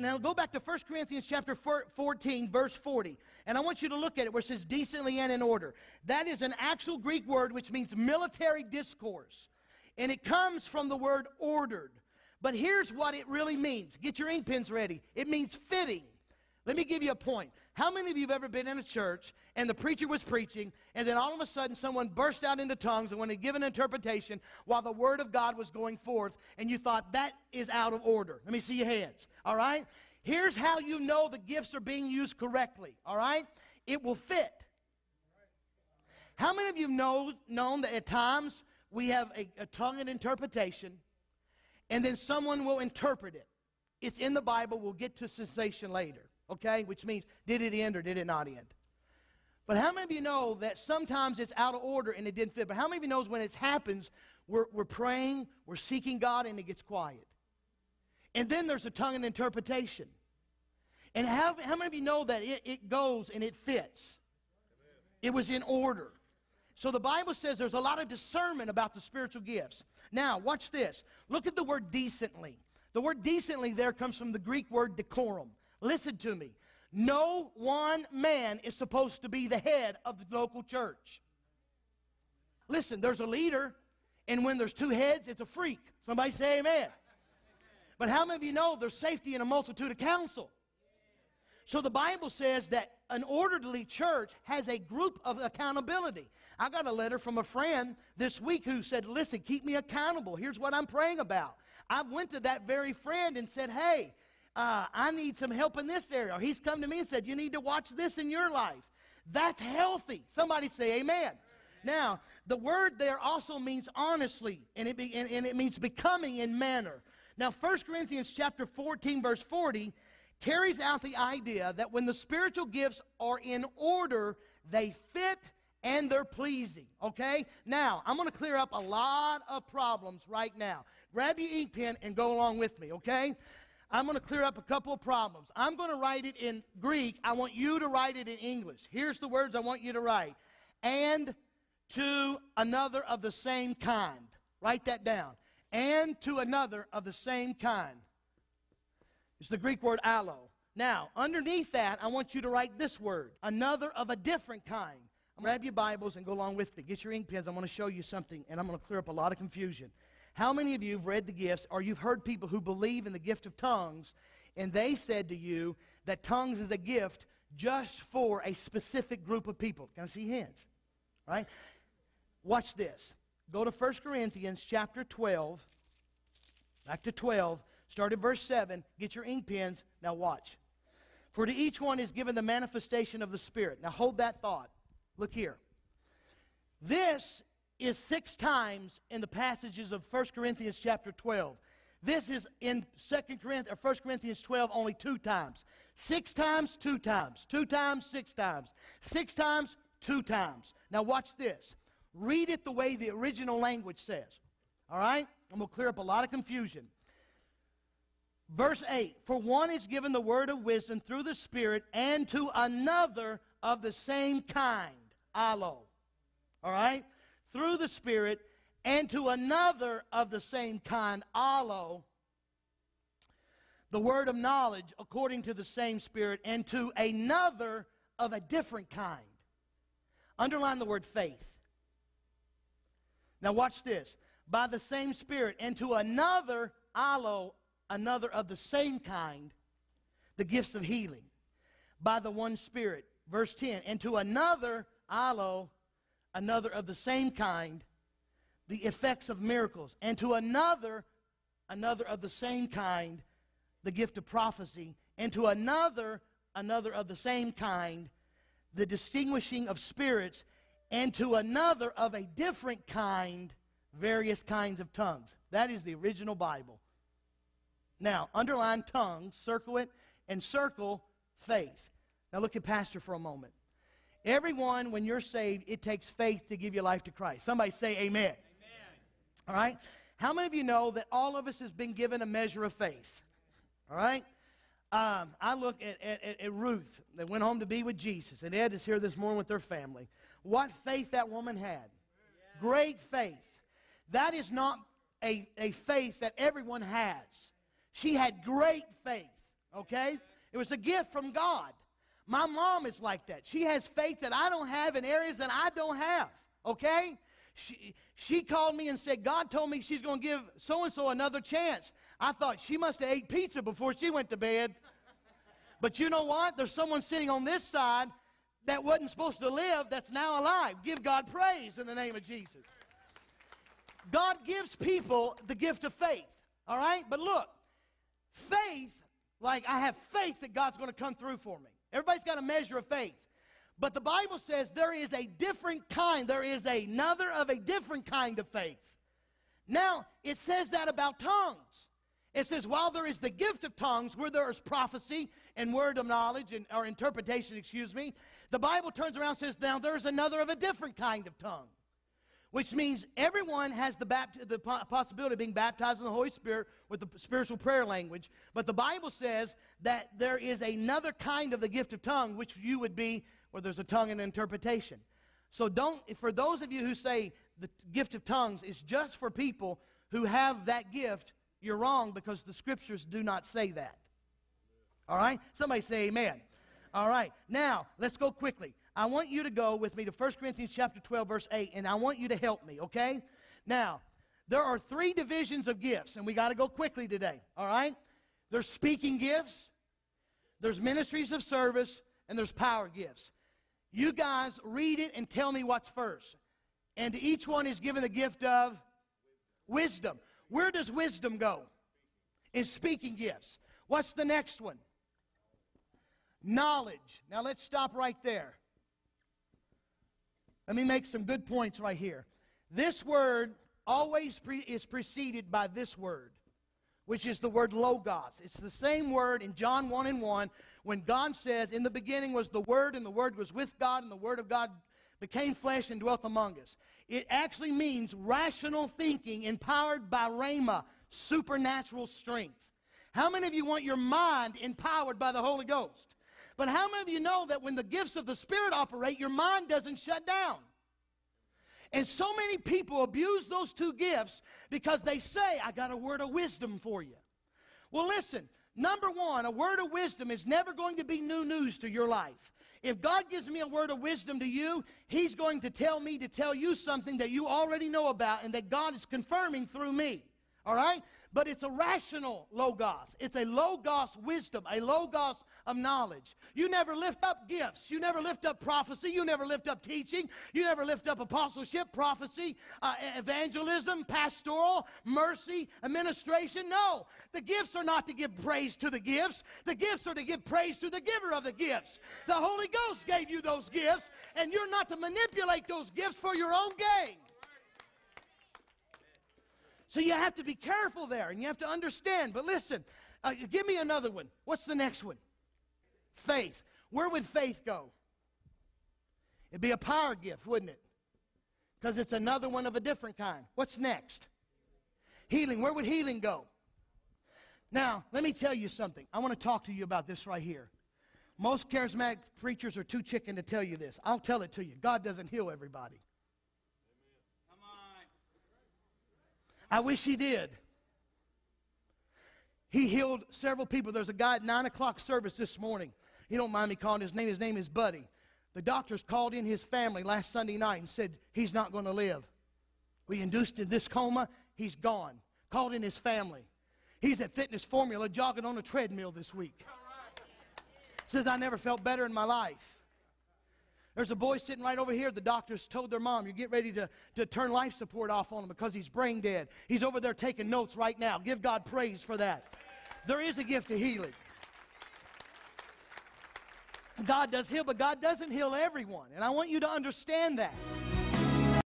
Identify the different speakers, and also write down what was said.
Speaker 1: now go back to 1 Corinthians chapter 14, verse 40. And I want you to look at it where it says decently and in order. That is an actual Greek word which means military discourse. And it comes from the word ordered. But here's what it really means. Get your ink pens ready. It means fitting. Let me give you a point. How many of you have ever been in a church and the preacher was preaching and then all of a sudden someone burst out into tongues and when they give an interpretation while the Word of God was going forth and you thought that is out of order? Let me see your hands. All right? Here's how you know the gifts are being used correctly. All right? It will fit. How many of you have known that at times we have a tongue and interpretation and then someone will interpret it? It's in the Bible. We'll get to sensation later. Okay, which means, did it end or did it not end? But how many of you know that sometimes it's out of order and it didn't fit? But how many of you knows when it happens, we're praying, we're seeking God, and it gets quiet? And then there's a tongue and interpretation. And how many of you know that it goes and it fits? It was in order. So the Bible says there's a lot of discernment about the spiritual gifts. Now, watch this. Look at the word decently. The word decently there comes from the Greek word decorum. Listen to me. No one man is supposed to be the head of the local church. Listen, there's a leader, and when there's two heads, it's a freak. Somebody say amen. But how many of you know there's safety in a multitude of counsel? So the Bible says that an orderly church has a group of accountability. I got a letter from a friend this week who said, listen, keep me accountable. Here's what I'm praying about. I went to that very friend and said, hey, I need some help in this area. He's come to me and said, you need to watch this in your life. That's healthy. Somebody say amen. Now, the word there also means honestly, and it means becoming in manner. Now, 1 Corinthians chapter 14, verse 40, carries out the idea that when the spiritual gifts are in order, they fit and they're pleasing, okay? Now, I'm going to clear up a lot of problems right now. Grab your ink pen and go along with me, okay? I'm going to clear up a couple of problems. I'm going to write it in Greek. I want you to write it in English. Here's the words I want you to write. And to another of the same kind. Write that down. And to another of the same kind. It's the Greek word allo. Now, underneath that, I want you to write this word. Another of a different kind. Grab your Bibles and go along with me. Get your ink pens. I'm going to show you something, and I'm going to clear up a lot of confusion. How many of you have read the gifts, or you've heard people who believe in the gift of tongues, and they said to you that tongues is a gift just for a specific group of people? Can I see hands? All right? Watch this. Go to 1 Corinthians chapter 12, back to 12, start at verse 7. Get your ink pens. Now watch. For to each one is given the manifestation of the Spirit. Now hold that thought. Look here. This is 6 times in the passages of 1 Corinthians chapter 12. This is in 1 Corinthians 12 only 2 times. 6 times, 2 times. 2 times, 6 times. 6 times, 2 times. Now watch this. Read it the way the original language says. All right? I'm going to clear up a lot of confusion. Verse 8. For one is given the word of wisdom through the Spirit, and to another of the same kind. Allo. All right? Through the Spirit, and to another of the same kind, allo, the word of knowledge according to the same Spirit, and to another of a different kind. Underline the word faith. Now watch this. By the same Spirit, and to another, allo, another of the same kind, the gifts of healing. By the one Spirit. Verse 10, and to another, allo, another of the same kind, the effects of miracles. And to another of the same kind, the gift of prophecy. And to another of the same kind, the distinguishing of spirits. And to another of a different kind, various kinds of tongues. That is the original Bible. Now, underline tongues, circle it, and circle faith. Now look at Pastor for a moment. Everyone, when you're saved, it takes faith to give your life to Christ. Somebody say amen. Amen. All right? How many of you know that all of us has been given a measure of faith? All right? I look at Ruth that went home to be with Jesus, and Ed is here this morning with their family. What faith that woman had. Yeah. Great faith. That is not a faith that everyone has. She had great faith. Okay? It was a gift from God. My mom is like that. She has faith that I don't have in areas that I don't have. Okay? She called me and said, God told me she's going to give so-and-so another chance. I thought she must have ate pizza before she went to bed. But you know what? There's someone sitting on this side that wasn't supposed to live that's now alive. Give God praise in the name of Jesus. God gives people the gift of faith. All right? But look, faith, like I have faith that God's going to come through for me. Everybody's got a measure of faith. But the Bible says there is a different kind. There is another of a different kind of faith. Now, it says that about tongues. It says, while there is the gift of tongues, where there is prophecy and word of knowledge, or interpretation, the Bible turns around and says, now there's another of a different kind of tongue. Which means everyone has the possibility of being baptized in the Holy Spirit with the spiritual prayer language. But the Bible says that there is another kind of the gift of tongue, which you would be where there's a tongue and interpretation. So for those of you who say the gift of tongues is just for people who have that gift, you're wrong, because the Scriptures do not say that. All right? Somebody say amen. All right. Now, let's go quickly. I want you to go with me to 1 Corinthians chapter 12, verse 8, and I want you to help me, okay? Now, there are 3 divisions of gifts, and we got to go quickly today, all right? There's speaking gifts, there's ministries of service, and there's power gifts. You guys read it and tell me what's first. And each one is given the gift of wisdom. Where does wisdom go? In speaking gifts. What's the next one? Knowledge. Now let's stop right there. Let me make some good points right here. This word always is preceded by this word, which is the word logos. It's the same word in John 1:1 when God says, in the beginning was the Word, and the Word was with God, and the Word of God became flesh and dwelt among us. It actually means rational thinking empowered by rhema, supernatural strength. How many of you want your mind empowered by the Holy Ghost? But how many of you know that when the gifts of the Spirit operate, your mind doesn't shut down? And so many people abuse those 2 gifts because they say, I got a word of wisdom for you. Well, listen, number 1, a word of wisdom is never going to be new news to your life. If God gives me a word of wisdom to you, He's going to tell me to tell you something that you already know about and that God is confirming through me. All right? But it's a rational logos. It's a logos wisdom, a logos of knowledge. You never lift up gifts. You never lift up prophecy. You never lift up teaching. You never lift up apostleship, prophecy, evangelism, pastoral, mercy, administration. No, the gifts are not to give praise to the gifts. The gifts are to give praise to the giver of the gifts. The Holy Ghost gave you those gifts, and you're not to manipulate those gifts for your own gain. So you have to be careful there, and you have to understand. But listen, give me another one. What's the next one? Faith. Where would faith go? It'd be a power gift, wouldn't it? Because it's another one of a different kind. What's next? Healing. Where would healing go? Now, let me tell you something. I want to talk to you about this right here. Most charismatic preachers are too chicken to tell you this. I'll tell it to you. God doesn't heal everybody. I wish He did. He healed several people. There's a guy at 9 o'clock service this morning. You don't mind me calling his name. His name is Buddy. The doctors called in his family last Sunday night and said he's not going to live. We induced this coma. He's gone. Called in his family. He's at Fitness Formula jogging on a treadmill this week. Says, I never felt better in my life. There's a boy sitting right over here. The doctors told their mom, you get ready to turn life support off on him because he's brain dead. He's over there taking notes right now. Give God praise for that. There is a gift of healing. God does heal, but God doesn't heal everyone. And I want you to understand that.